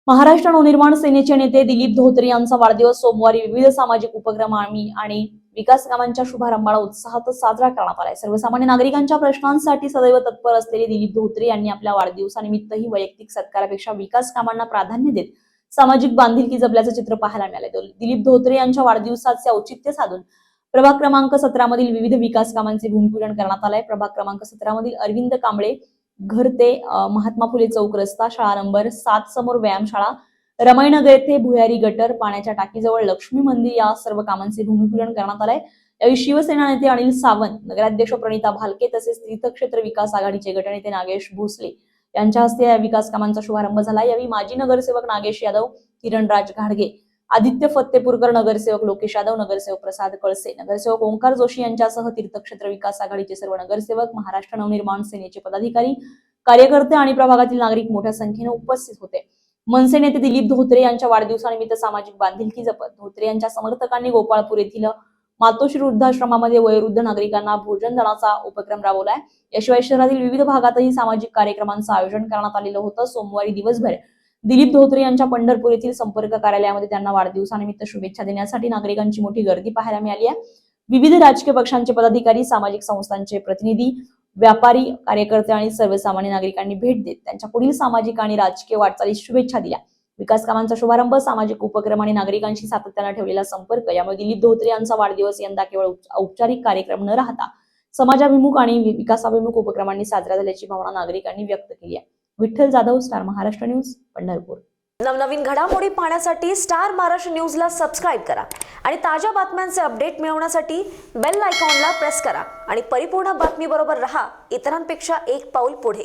महाराष्ट्र नवनिर्माण सेनेचे नेते दिलीप धोत्रे यांचा वाढदिवस सोमवारी विविध सामाजिक उपक्रम आणि विकास कामांच्या शुभारंभाला उत्साहात साजरा करण्यात आलाय। सर्वसामान्य नागरिकांच्या प्रश्नांसाठी सदैव तत्पर असलेले दिलीप धोत्रे यांनी आपल्या वाढदिवसानिमित्तही वैयक्तिक सत्कारापेक्षा विकास कामांना प्राधान्य देत सामाजिक बांधिलकी जपल्याचं चित्र पाहायला मिळाले। दिलीप धोत्रे यांच्या वाढदिवसाचे औचित्य साधून प्रभाग क्रमांक 17 मधील विविध विकास कामांचे भूमिपूजन करण्यात आले। प्रभाग क्रमांक 17 मधील अरविंद कांबळे घर ते महात्मा फुले चौक रस्ता, शाळा नंबर 7 समोर व्यायामशाळा, रमाईनगर येथे भुयारी गटर, पाण्याच्या टाकीजवळ लक्ष्मी मंदिर या सर्व कामांचे भूमिपूजन करण्यात आले। यावेळी शिवसेना नेते अनिल सावंत, नगराध्यक्ष प्रणिता भालके तसेच तीर्थक्षेत्र विकास आघाडीचे गटनेते नागेश भोसले यांच्या हस्ते या विकास कामांचा शुभारंभ झाला। यावेळी माजी नगरसेवक नागेश यादव, किरणराज घाडगे, आदित्य फत्तेपूरकर, नगरसेवक लोकेश यादव, नगरसेवक प्रसाद कळसे, नगरसेवक ओंकार जोशी यांच्यासह तीर्थक्षेत्र विकास आघाडीचे सर्व नगरसेवक, महाराष्ट्र नवनिर्माण सेनेचे पदाधिकारी, कार्यकर्ते आणि प्रभागातील नागरिक मोठ्या संख्येने उपस्थित होते। मनसे नेते दिलीप धोत्रे यांच्या वाढदिवसानिमित्त सामाजिक बांधिलकी जपत धोत्रे यांच्या समर्थकांनी गोपाळपूर येथील मातोश्री वृद्धाश्रमामध्ये वयोवृद्ध नागरिकांना भोजन दानाचा उपक्रम राबवलाय। याशिवाय शहरातील विविध भागातही सामाजिक कार्यक्रमांचं आयोजन करण्यात आलेलं होतं। सोमवारी दिवसभर दिलीप धोत्रे यांच्या पंढरपूर येथील संपर्क कार्यालयामध्ये त्यांना वाढदिवसानिमित्त शुभेच्छा देण्यासाठी नागरिकांची मोठी गर्दी पाहायला मिळाली आहे। विविध राजकीय पक्षांचे पदाधिकारी, सामाजिक संस्थांचे प्रतिनिधी, व्यापारी, कार्यकर्ते आणि सर्वसामान्य नागरिकांनी भेट देत त्यांच्या पुढील सामाजिक आणि राजकीय वाटचालीस शुभेच्छा दिल्या। विकास कामांचा शुभारंभ, सामाजिक उपक्रम आणि नागरिकांशी सातत्याने ठेवलेला संपर्क यामुळे दिलीप धोत्रे यांचा वाढदिवस यंदा केवळ औपचारिक कार्यक्रम न राहता समाजाभिमुख आणि विकासाभिमुख उपक्रमांनी साजरा झाल्याची भावना नागरिकांनी व्यक्त केली आहे। Vitthal Jadhav, star Maharashtra news, Pandharpur. नवनवीन घडामोडी पाहण्यासाठी स्टार महाराष्ट्र न्यूजला सबस्क्राइब करा आणि ताज्या बातम्यांचे अपडेट मिळवण्यासाठी बेल आयकॉनला प्रेस करा आणि परिपूर्ण बातमीबरोबर रहा, इतरांपेक्षा एक पाऊल पुढे।